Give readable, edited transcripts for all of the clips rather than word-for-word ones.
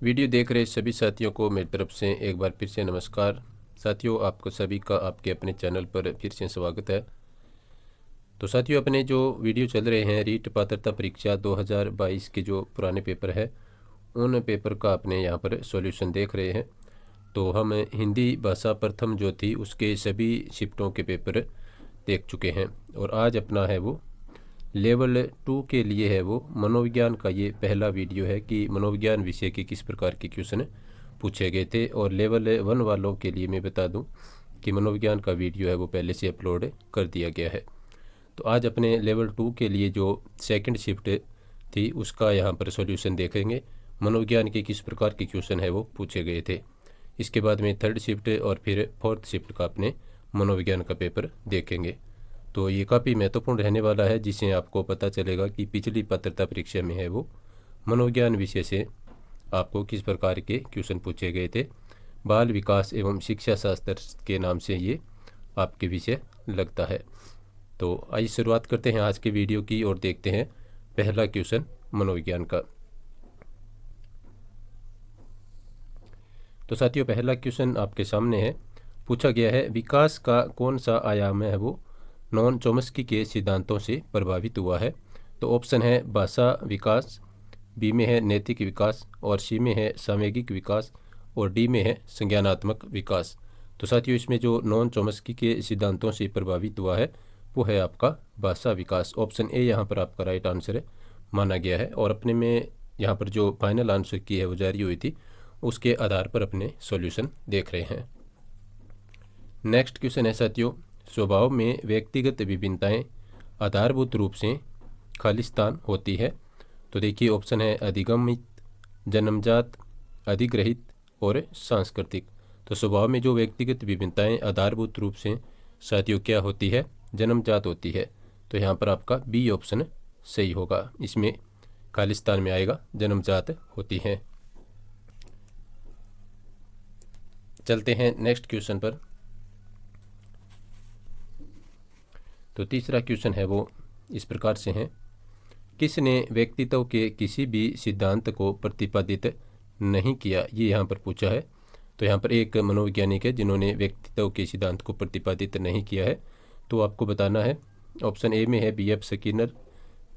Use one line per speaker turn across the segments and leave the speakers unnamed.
Video देख रहे सभी साथियों को मेरी तरफ से एक बार फिर से नमस्कार। साथियों, आपको सभी का आपके अपने चैनल पर फिर से स्वागत है। तो साथियों, अपने जो वीडियो चल रहे हैं रीट पात्रता परीक्षा 2022 के जो पुराने पेपर है उन पेपर का अपने यहाँ पर सॉल्यूशन देख रहे हैं। तो हम हिंदी भाषा प्रथम जो थी उसके सभी शिफ्टों के पेपर देख चुके हैं और आज अपना है वो लेवल 2 के लिए है वो मनोविज्ञान का ये पहला वीडियो है कि मनोविज्ञान विषय के किस प्रकार के क्वेश्चन पूछे गए थे। और लेवल 1 वालों के लिए मैं बता दूं कि मनोविज्ञान का वीडियो है वो पहले से अपलोड कर दिया गया है। तो आज अपने लेवल 2 के लिए जो सेकंड शिफ्ट थी उसका यहाँ पर सॉल्यूशन देखेंगे। मनोविज्ञान के किस प्रकार के क्वेश्चन है वो पूछे गए थे। इसके बाद में थर्ड शिफ्ट और फिर फोर्थ शिफ्ट का अपने मनोविज्ञान का पेपर देखेंगे। तो ये काफ़ी महत्वपूर्ण रहने वाला है, जिससे आपको पता चलेगा कि पिछली पात्रता परीक्षा में है वो मनोविज्ञान विषय से आपको किस प्रकार के क्वेश्चन पूछे गए थे। बाल विकास एवं शिक्षा शास्त्र के नाम से ये आपके विषय लगता है। तो आइए शुरुआत करते हैं आज के वीडियो की और देखते हैं पहला क्वेश्चन मनोविज्ञान का। तो साथियों, पहला क्वेश्चन आपके सामने है। पूछा गया है विकास का कौन सा आयाम है वो नॉन चोम्स्की के सिद्धांतों से प्रभावित हुआ है। तो ऑप्शन है भाषा विकास, बी में है नैतिक विकास, और सी में है सामूहिक विकास, और डी में है संज्ञानात्मक विकास। तो साथियों, इसमें जो नॉन चोम्स्की के सिद्धांतों से प्रभावित हुआ है वो है आपका भाषा विकास। ऑप्शन ए यहाँ पर आपका राइट आंसर माना गया है। और अपने में यहाँ पर जो फाइनल आंसर की है वो जारी हुई थी उसके आधार पर अपने सॉल्यूशन देख रहे हैं। नेक्स्ट क्वेश्चन है साथियों, स्वभाव में व्यक्तिगत विभिन्नताएं आधारभूत रूप से खालिस्तान होती है। तो देखिए ऑप्शन है अधिगमित, जन्मजात, अधिग्रहित और सांस्कृतिक। तो स्वभाव में जो व्यक्तिगत विभिन्नताएं आधारभूत रूप से साथियों क्या होती है, जन्मजात होती है। तो यहाँ पर आपका बी ऑप्शन सही होगा, इसमें खालिस्तान में आएगा जन्मजात होती हैं। चलते हैं नेक्स्ट क्वेश्चन पर। तो तीसरा क्वेश्चन है वो इस प्रकार से है, किसने व्यक्तित्व के किसी भी सिद्धांत को प्रतिपादित नहीं किया, ये यहाँ पर पूछा है। तो यहाँ पर एक मनोवैज्ञानिक है जिन्होंने व्यक्तित्व के सिद्धांत को प्रतिपादित नहीं किया है। तो आपको बताना है, ऑप्शन ए में है B.F. स्किनर,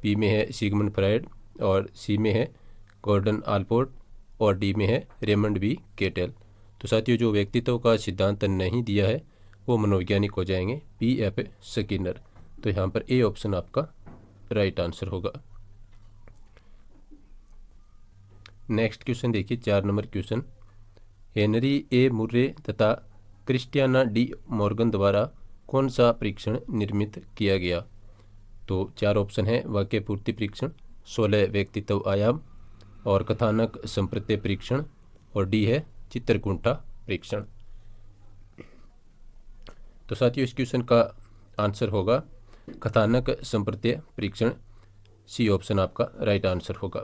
बी में है सिगमंड फ्रायड, और सी में है गॉर्डन आलपोर्ट, और डी में है रेमंड बी केटल। तो साथियों, जो व्यक्तित्व का सिद्धांत नहीं दिया है वो मनोवैज्ञानिक हो जाएंगे B.F. स्किनर। तो यहाँ पर ए ऑप्शन आपका राइट आंसर होगा। नेक्स्ट क्वेश्चन देखिए, 4 नंबर क्वेश्चन, हेनरी ए मुर्रे तथा क्रिस्टियाना डी मॉर्गन द्वारा कौन सा परीक्षण निर्मित किया गया। तो 4 ऑप्शन है वाक्य पूर्ति परीक्षण, 16 व्यक्तित्व आयाम, और कथानक संप्रत्यय परीक्षण, और डी है चित्रकुंठा परीक्षण। तो साथियों, इस क्वेश्चन का आंसर होगा कथानक संप्रत्यय परीक्षण, सी ऑप्शन आपका राइट आंसर होगा।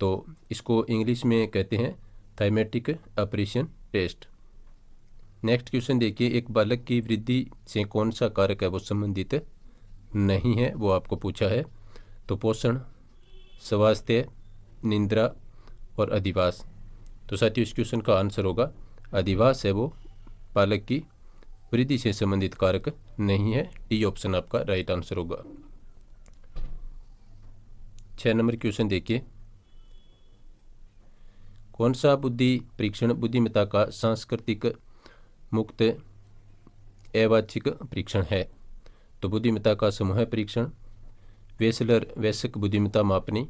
तो इसको इंग्लिश में कहते हैं थाइमेटिक अप्रेशन टेस्ट। नेक्स्ट क्वेश्चन देखिए, एक बालक की वृद्धि से कौन सा कारक है वो संबंधित नहीं है, वो आपको पूछा है। तो पोषण, स्वास्थ्य, निद्रा और अधिवास। तो साथियों, इस क्वेश्चन का आंसर होगा अधिवास है वो बालक की वृद्धि से संबंधित कारक नहीं है, डी ऑप्शन आपका राइट आंसर होगा। 6 नंबर क्वेश्चन देखिए, कौन सा बुद्धि परीक्षण बुद्धिमत्ता का सांस्कृतिक मुक्त अवाचिक परीक्षण है। तो बुद्धिमत्ता का समूह परीक्षण, वेसलर वैश्विक बुद्धिमत्ता मापनी,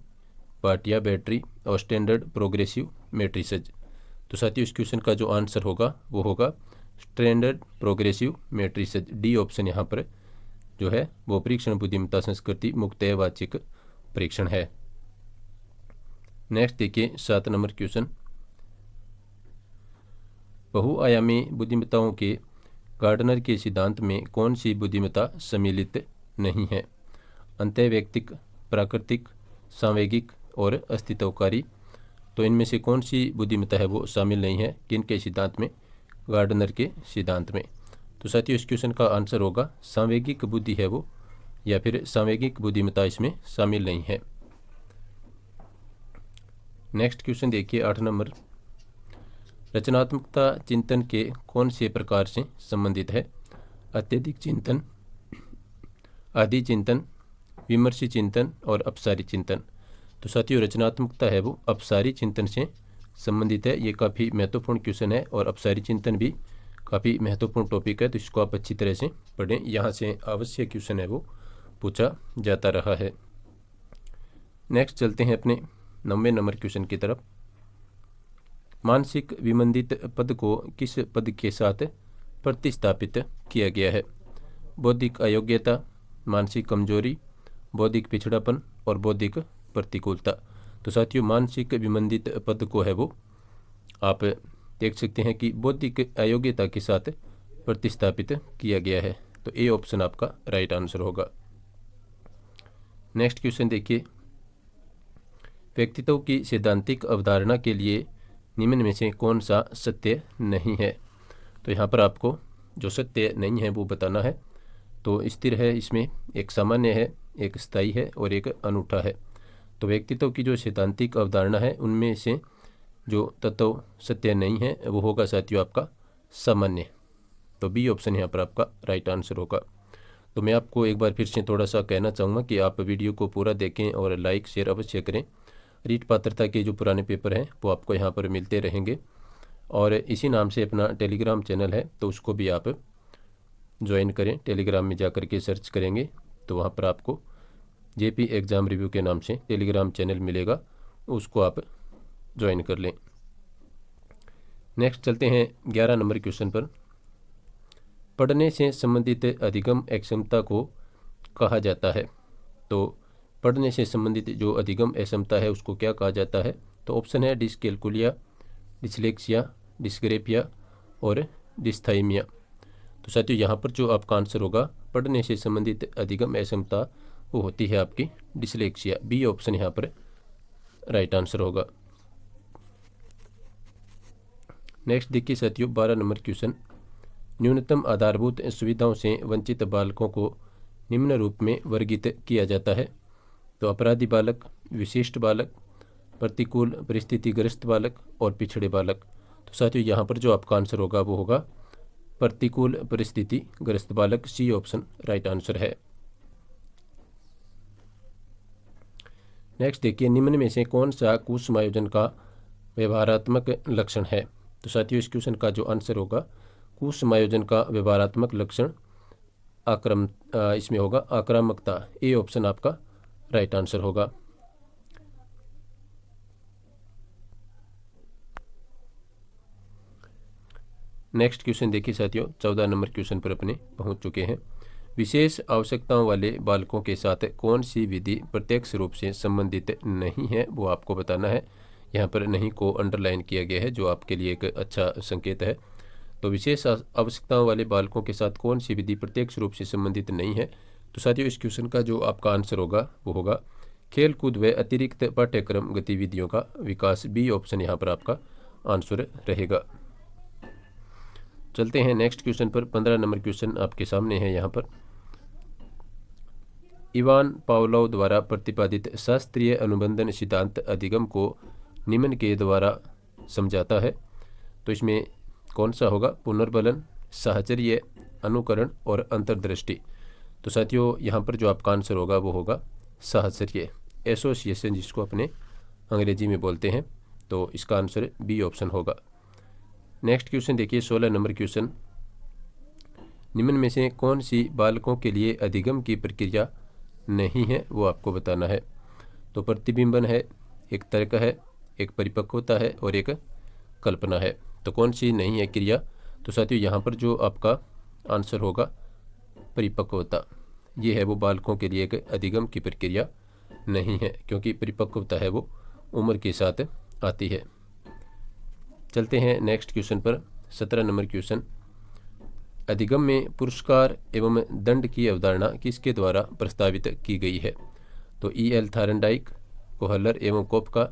पाटिया बैटरी, और स्टैंडर्ड प्रोग्रेसिव मैट्रिसेज। तो साथियों, इस क्वेश्चन का जो आंसर होगा वो होगा standard progressive matrices, D option यहाँ पर जो है वो परीक्षण बुद्धिमत्ता संस्कृति मुक्त वाचिक परीक्षण है। नेक्स्ट देखिए 7 नंबर क्वेश्चन, बहुआयामी बुद्धिमत्ताओं के गार्डनर के सिद्धांत में कौन सी बुद्धिमत्ता सम्मिलित नहीं है। अंतःवैयक्तिक, प्राकृतिक, सांवेगिक और अस्तित्वकारी। तो इनमें से कौन सी बुद्धिमत्ता है वो शामिल नहीं है किनके सिद्धांत में, गार्डनर के सिद्धांत में। तो साथियों, इस क्वेश्चन का आंसर होगा सांवेगिक बुद्धि है वो, या फिर सांवेगिक बुद्धिमत्ता इसमें शामिल नहीं है। नेक्स्ट क्वेश्चन देखिए 8 नंबर। रचनात्मकता चिंतन के कौन से प्रकार से संबंधित है? अत्यधिक चिंतन, आदि चिंतन, विमर्शी चिंतन और अपसारी चिंतन। तो साथियों रचनात्मकता है वो अपसारी चिंतन से संबंधित है। ये काफ़ी महत्वपूर्ण क्वेश्चन है और अपसारी चिंतन भी काफ़ी महत्वपूर्ण टॉपिक है, तो इसको आप अच्छी तरह से पढ़ें। यहाँ से आवश्यक क्वेश्चन है वो पूछा जाता रहा है। नेक्स्ट चलते हैं अपने 90 नंबर क्वेश्चन की तरफ। मानसिक विमंदित पद को किस पद के साथ प्रतिस्थापित किया गया है? बौद्धिक अयोग्यता, मानसिक कमजोरी, बौद्धिक पिछड़ापन और बौद्धिक प्रतिकूलता। तो साथियों मानसिक विमंदित पद को है वो आप देख सकते हैं कि बौद्धिक अयोग्यता के साथ प्रतिस्थापित किया गया है। तो ए ऑप्शन आपका राइट आंसर होगा। नेक्स्ट क्वेश्चन देखिए। व्यक्तित्व की सैद्धांतिक अवधारणा के लिए निम्न में से कौन सा सत्य नहीं है? तो यहाँ पर आपको जो सत्य नहीं है वो बताना है। तो स्थिर है, इसमें एक सामान्य है, एक स्थायी है और एक अनूठा है। तो व्यक्तित्व की जो सैद्धांतिक अवधारणा है उनमें से जो तत्व सत्य नहीं है वो होगा साथियों आपका सामान्य। तो बी ऑप्शन यहाँ पर आपका राइट आंसर होगा। तो मैं आपको एक बार फिर से थोड़ा सा कहना चाहूँगा कि आप वीडियो को पूरा देखें और लाइक शेयर अवश्य करें। रीट पात्रता के जो पुराने पेपर हैं वो आपको यहाँ पर मिलते रहेंगे और इसी नाम से अपना टेलीग्राम चैनल है तो उसको भी आप ज्वाइन करें। टेलीग्राम में जाकर के सर्च करेंगे तो वहाँ पर आपको जेपी एग्ज़ाम रिव्यू के नाम से टेलीग्राम चैनल मिलेगा, उसको आप ज्वाइन कर लें। नेक्स्ट चलते हैं 11 नंबर क्वेश्चन पर। पढ़ने से संबंधित अधिगम अक्षमता को कहा जाता है? तो पढ़ने से संबंधित जो अधिगम अक्षमता है उसको क्या कहा जाता है? तो ऑप्शन है डिसकैल्कुलिया, डिसलेक्सिया, डिस्ग्रेफिया और डिस्थाइमिया। तो साथियों यहाँ पर जो आपका आंसर होगा पढ़ने से संबंधित अधिगम अक्षमता वो होती है आपकी डिसलेक्सिया। बी ऑप्शन यहाँ पर राइट आंसर होगा। नेक्स्ट देखिए साथियों 12 नंबर क्वेश्चन। न्यूनतम आधारभूत सुविधाओं से वंचित बालकों को निम्न रूप में वर्गीकृत किया जाता है? तो अपराधी बालक, विशिष्ट बालक, प्रतिकूल परिस्थितिग्रस्त बालक और पिछड़े बालक। तो साथियों यहाँ पर जो आपका आंसर होगा वो होगा प्रतिकूल परिस्थितिग्रस्त बालक। सी ऑप्शन राइट आंसर है। नेक्स्ट देखिए निम्न में से कौन सा कुसमायोजन का व्यवहारात्मक लक्षण है? तो साथियों इस क्वेश्चन का जो आंसर होगा कुसमायोजन का व्यवहारात्मक लक्षण इसमें होगा आक्रामकता। ए ऑप्शन आपका राइट आंसर होगा। नेक्स्ट क्वेश्चन देखिए साथियों 14 नंबर क्वेश्चन पर अपने पहुंच चुके हैं। विशेष आवश्यकताओं वाले बालकों के साथ कौन सी विधि प्रत्यक्ष रूप से संबंधित नहीं है वो आपको बताना है। यहाँ पर नहीं को अंडरलाइन किया गया है जो आपके लिए एक अच्छा संकेत है। तो विशेष आवश्यकताओं वाले बालकों के साथ कौन सी विधि प्रत्यक्ष रूप से संबंधित नहीं है? तो साथियों इस क्वेश्चन का जो आपका आंसर होगा वो होगा खेल कूद व अतिरिक्त पाठ्यक्रम गतिविधियों का विकास। बी ऑप्शन यहाँ पर आपका आंसर रहेगा। चलते हैं नेक्स्ट क्वेश्चन पर। 15 नंबर क्वेश्चन आपके सामने है। यहाँ पर इवान पावलोव द्वारा प्रतिपादित शास्त्रीय अनुबंधन सिद्धांत अधिगम को निम्न के द्वारा समझाता है? तो इसमें कौन सा होगा? पुनर्बलन, साहचर्य, अनुकरण और अंतर्दृष्टि। तो साथियों यहाँ पर जो आपका आंसर होगा वो होगा साहचर्य, एसोसिएशन जिसको अपने अंग्रेजी में बोलते हैं। तो इसका आंसर बी ऑप्शन होगा। नेक्स्ट क्वेश्चन देखिए 16 नंबर क्वेश्चन। निम्न में से कौन सी बालकों के लिए अधिगम की प्रक्रिया नहीं है वो आपको बताना है? तो प्रतिबिंबन है, एक तर्क है, एक परिपक्वता है और एक कल्पना है। तो कौन सी नहीं है क्रिया? तो साथियों यहाँ पर जो आपका आंसर होगा परिपक्वता। ये है वो बालकों के लिए एक अधिगम की प्रक्रिया नहीं है क्योंकि परिपक्वता है वो उम्र के साथ आती है। चलते हैं नेक्स्ट क्वेश्चन पर। 17 नंबर क्वेश्चन। अधिगम में पुरस्कार एवं दंड की अवधारणा किसके द्वारा प्रस्तावित की गई है? तो E.L. थारनडाइक, कोहलर एवं कोपका,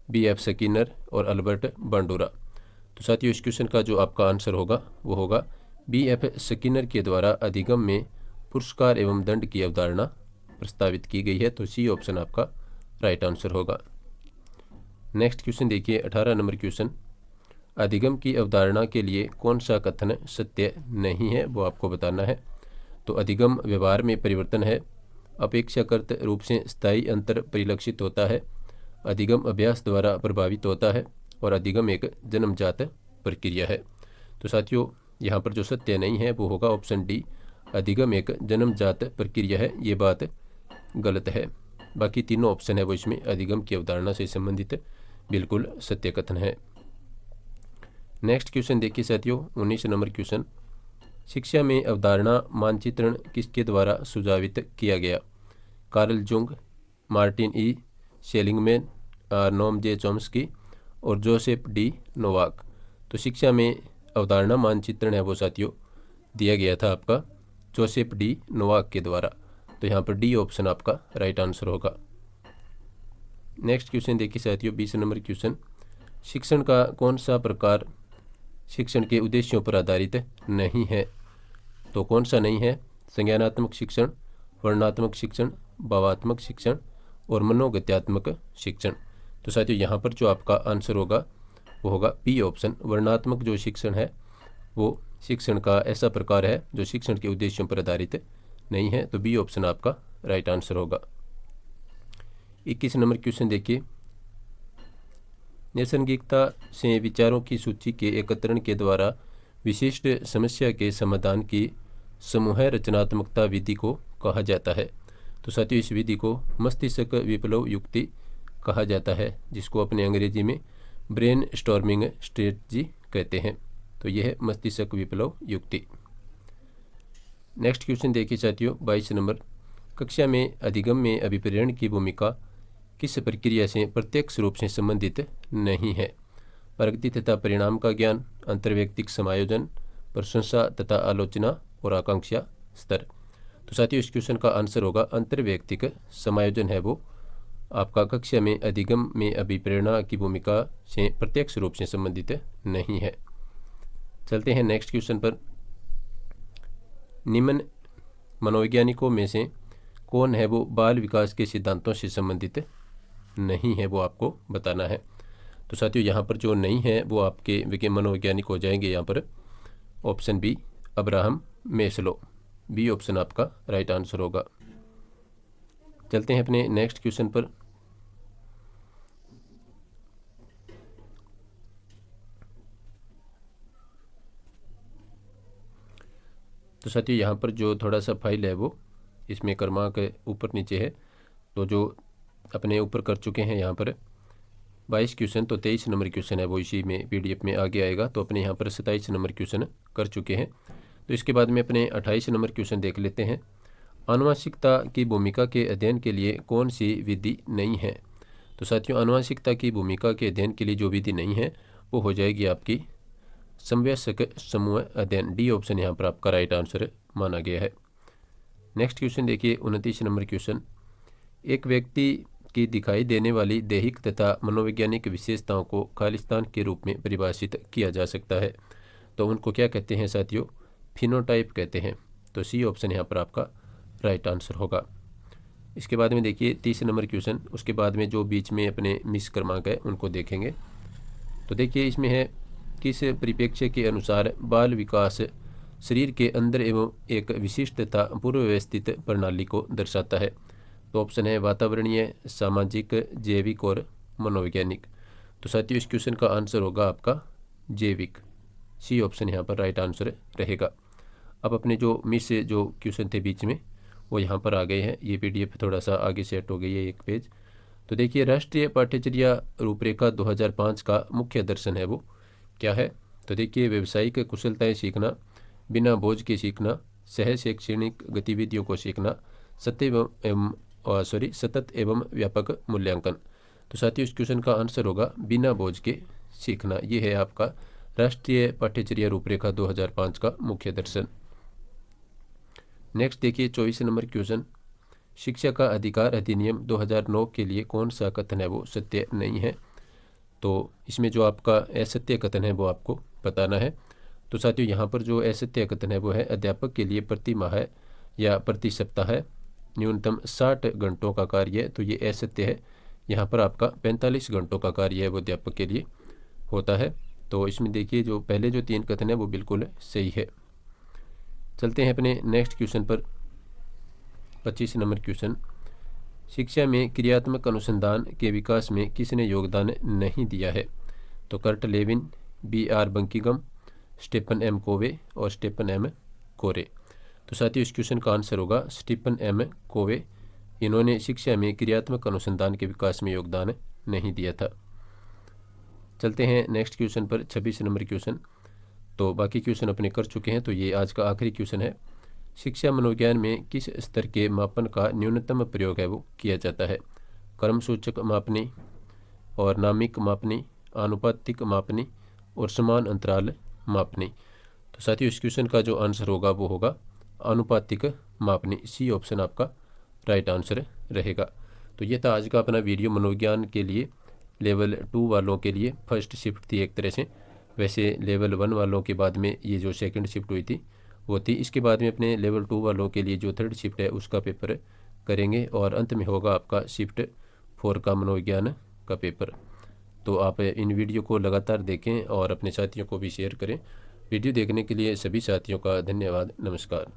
B.F. स्किनर और अल्बर्ट बांडुरा। तो साथियों इस क्वेश्चन का जो आपका आंसर होगा वो होगा B.F. स्किनर के द्वारा अधिगम में पुरस्कार एवं दंड की अवधारणा प्रस्तावित की गई है। तो सी ऑप्शन आपका राइट आंसर होगा। नेक्स्ट क्वेश्चन देखिए 18 नंबर क्वेश्चन, अधिगम की अवधारणा के लिए कौन सा कथन सत्य नहीं है वो आपको बताना है। तो अधिगम व्यवहार में परिवर्तन है, अपेक्षाकृत रूप से स्थायी अंतर परिलक्षित होता है, अधिगम अभ्यास द्वारा प्रभावित होता है और अधिगम एक जन्मजात प्रक्रिया है। तो साथियों यहाँ पर जो सत्य नहीं है वो होगा ऑप्शन डी, अधिगम एक जन्मजात प्रक्रिया है। ये बात गलत है। बाकी तीनों ऑप्शन है वो इसमें अधिगम की अवधारणा से संबंधित बिल्कुल सत्य कथन है। नेक्स्ट क्वेश्चन देखिए साथियों 19 नंबर क्वेश्चन, शिक्षा में अवधारणा मानचित्रण किसके द्वारा सुझावित किया गया? कार्ल जुंग, मार्टिन ई सेलिंगमैन, नोम जे चॉम्स्की और जोसेफ डी नोवाक। तो शिक्षा में अवधारणा मानचित्रण है वो साथियों दिया गया था आपका जोसेफ डी नोवाक के द्वारा। तो यहाँ पर डी ऑप्शन आपका राइट आंसर होगा। नेक्स्ट क्वेश्चन देखिए साथियों 20 नंबर क्वेश्चन, शिक्षण का कौन सा प्रकार शिक्षण के उद्देश्यों पर आधारित नहीं है? तो कौन सा नहीं है? संज्ञानात्मक शिक्षण, वर्णनात्मक शिक्षण, भावात्मक शिक्षण और मनोगत्यात्मक शिक्षण। तो साथियों यहाँ पर जो आपका आंसर होगा वो होगा बी ऑप्शन, वर्णनात्मक जो शिक्षण है वो शिक्षण का ऐसा प्रकार है जो शिक्षण के उद्देश्यों पर आधारित नहीं है। तो बी ऑप्शन आपका राइट आंसर होगा। 21 नंबर क्वेश्चन देखिए, नैसर्गिकता से विचारों की सूची के एकत्रण के द्वारा विशिष्ट समस्या के समाधान की समूह रचनात्मकता विधि को कहा जाता है। तो साथियों इस विधि को मस्तिष्क विप्लव युक्ति कहा जाता है, जिसको अपने अंग्रेजी में ब्रेन स्टॉर्मिंग स्ट्रेटजी कहते हैं। तो यह है मस्तिष्क विप्लव युक्ति। नेक्स्ट क्वेश्चन देखिए साथियों 22 नंबर, कक्षा में अधिगम में अभिप्रेरण की भूमिका किस प्रक्रिया से प्रत्यक्ष रूप से संबंधित नहीं है? प्रगति तथा परिणाम का ज्ञान, अंतर्वैयक्तिक समायोजन, प्रशंसा तथा आलोचना और आकांक्षा स्तर। तो साथियों इस क्वेश्चन का आंसर होगा अंतर्वैयक्तिक समायोजन है वो आपका कक्षा में अधिगम में अभिप्रेरणा की भूमिका से प्रत्यक्ष रूप से संबंधित नहीं है। चलते हैं नेक्स्ट क्वेश्चन पर, निम्न मनोवैज्ञानिकों में से कौन है वो बाल विकास के सिद्धांतों से संबंधित नहीं है वो आपको बताना है। तो साथियों यहाँ पर जो नहीं है वो आपके मनोवैज्ञानिक हो जाएंगे यहाँ पर option B, Abraham Maslow. B option आपका राइट आंसर होगा। चलते हैं अपने नेक्स्ट क्वेश्चन पर, तो साथियों यहाँ पर जो थोड़ा सा फाइल है वो इसमें क्रमांक ऊपर नीचे है, तो जो अपने ऊपर कर चुके हैं यहाँ पर 22 क्वेश्चन, तो 23 नंबर क्वेश्चन है वो इसी में PDF में आगे आएगा। तो अपने यहाँ पर 27 नंबर क्वेश्चन कर चुके हैं। तो इसके बाद में अपने 28 नंबर क्वेश्चन देख लेते हैं, आनुवंशिकता की भूमिका के अध्ययन के लिए कौन सी विधि नहीं है? तो साथियों आनुवंशिकता की भूमिका के अध्ययन के लिए जो विधि नहीं है वो हो जाएगी आपकी समवयस्क समूह अध्ययन। डी ऑप्शन यहाँ पर आपका राइट आंसर माना गया है। नेक्स्ट क्वेश्चन देखिए 29 नंबर क्वेश्चन, एक व्यक्ति की दिखाई देने वाली दैहिक तथा मनोवैज्ञानिक विशेषताओं को खालिस्तान के रूप में परिभाषित किया जा सकता है। तो उनको क्या कहते हैं साथियों? फिनोटाइप कहते हैं। तो सी ऑप्शन यहाँ पर आपका राइट आंसर होगा। इसके बाद में देखिए 30 नंबर क्वेश्चन, उसके बाद में जो बीच में अपने मिस क्रमांक है उनको देखेंगे। तो देखिए इसमें है, किस परिप्रेक्ष्य के अनुसार बाल विकास शरीर के अंदर एवं एक विशिष्ट तथा पूर्व व्यवस्थित प्रणाली को दर्शाता है? तो ऑप्शन है वातावरणीय, सामाजिक, जैविक और मनोवैज्ञानिक। तो साथियों इस क्वेश्चन का आंसर होगा आपका जैविक। सी ऑप्शन यहाँ पर राइट आंसर रहेगा। अब अपने जो मिस जो क्वेश्चन थे बीच में वो यहाँ पर आ गए हैं। ये PDF थोड़ा सा आगे सेट हो गई है एक पेज। तो देखिए राष्ट्रीय पाठ्यचर्या रूपरेखा 2005 का मुख्य दर्शन है वो क्या है? तो देखिए व्यावसायिक कुशलताएं सीखना, बिना बोझ के सीखना, सह शैक्षणिक गतिविधियों को सीखना, सतत एवं व्यापक मूल्यांकन। तो साथियों इस क्वेश्चन का आंसर होगा बिना बोझ के सीखना। ये है आपका राष्ट्रीय पाठ्यचर्या रूपरेखा 2005 का मुख्य दर्शन। नेक्स्ट देखिए 24 नंबर क्वेश्चन, शिक्षा का अधिकार अधिनियम 2009 के लिए कौन सा कथन है वो सत्य नहीं है? तो इसमें जो आपका असत्य कथन है वो आपको बताना है। तो साथियों यहाँ पर जो असत्य कथन है वो है, अध्यापक के लिए प्रति माह या प्रति सप्ताह न्यूनतम 60 घंटों का कार्य। तो ये असत्य है, यहाँ पर आपका 45 घंटों का कार्य है वो अध्यापक के लिए होता है। तो इसमें देखिए जो पहले जो 3 कथन है वो बिल्कुल सही है। चलते हैं अपने नेक्स्ट क्वेश्चन पर। 25 नंबर क्वेश्चन, शिक्षा में क्रियात्मक अनुसंधान के विकास में किसने योगदान नहीं दिया है? तो Kurt Lewin, B.R. Buckingham, Stephen M Covey और स्टीफन एम कोरे। तो साथियों इस क्वेश्चन का आंसर होगा स्टीफन एम कोवे। इन्होंने शिक्षा में क्रियात्मक अनुसंधान के विकास में योगदान नहीं दिया था। चलते हैं नेक्स्ट क्वेश्चन पर। 26 नंबर क्वेश्चन, तो बाकी क्वेश्चन अपने कर चुके हैं, तो ये आज का आखिरी क्वेश्चन है। शिक्षा मनोविज्ञान में किस स्तर के मापन का न्यूनतम प्रयोग है वो किया जाता है? क्रमसूचक मापनी और नामिक मापनी, आनुपातिक मापनी और समान अंतराल मापनी। तो साथियों इस क्वेश्चन का जो आंसर होगा वो होगा आनुपातिक मापनी। सी ऑप्शन आपका राइट आंसर रहेगा। तो ये था आज का अपना वीडियो मनोविज्ञान के लिए लेवल 2 वालों के लिए फर्स्ट शिफ्ट थी एक तरह से। वैसे लेवल 1 वालों के बाद में ये जो सेकंड शिफ्ट हुई थी वो थी। इसके बाद में अपने लेवल 2 वालों के लिए जो थर्ड शिफ्ट है उसका पेपर करेंगे और अंत में होगा आपका शिफ्ट 4 का मनोविज्ञान का पेपर। तो आप इन वीडियो को लगातार देखें और अपने साथियों को भी शेयर करें। वीडियो देखने के लिए सभी साथियों का धन्यवाद। नमस्कार।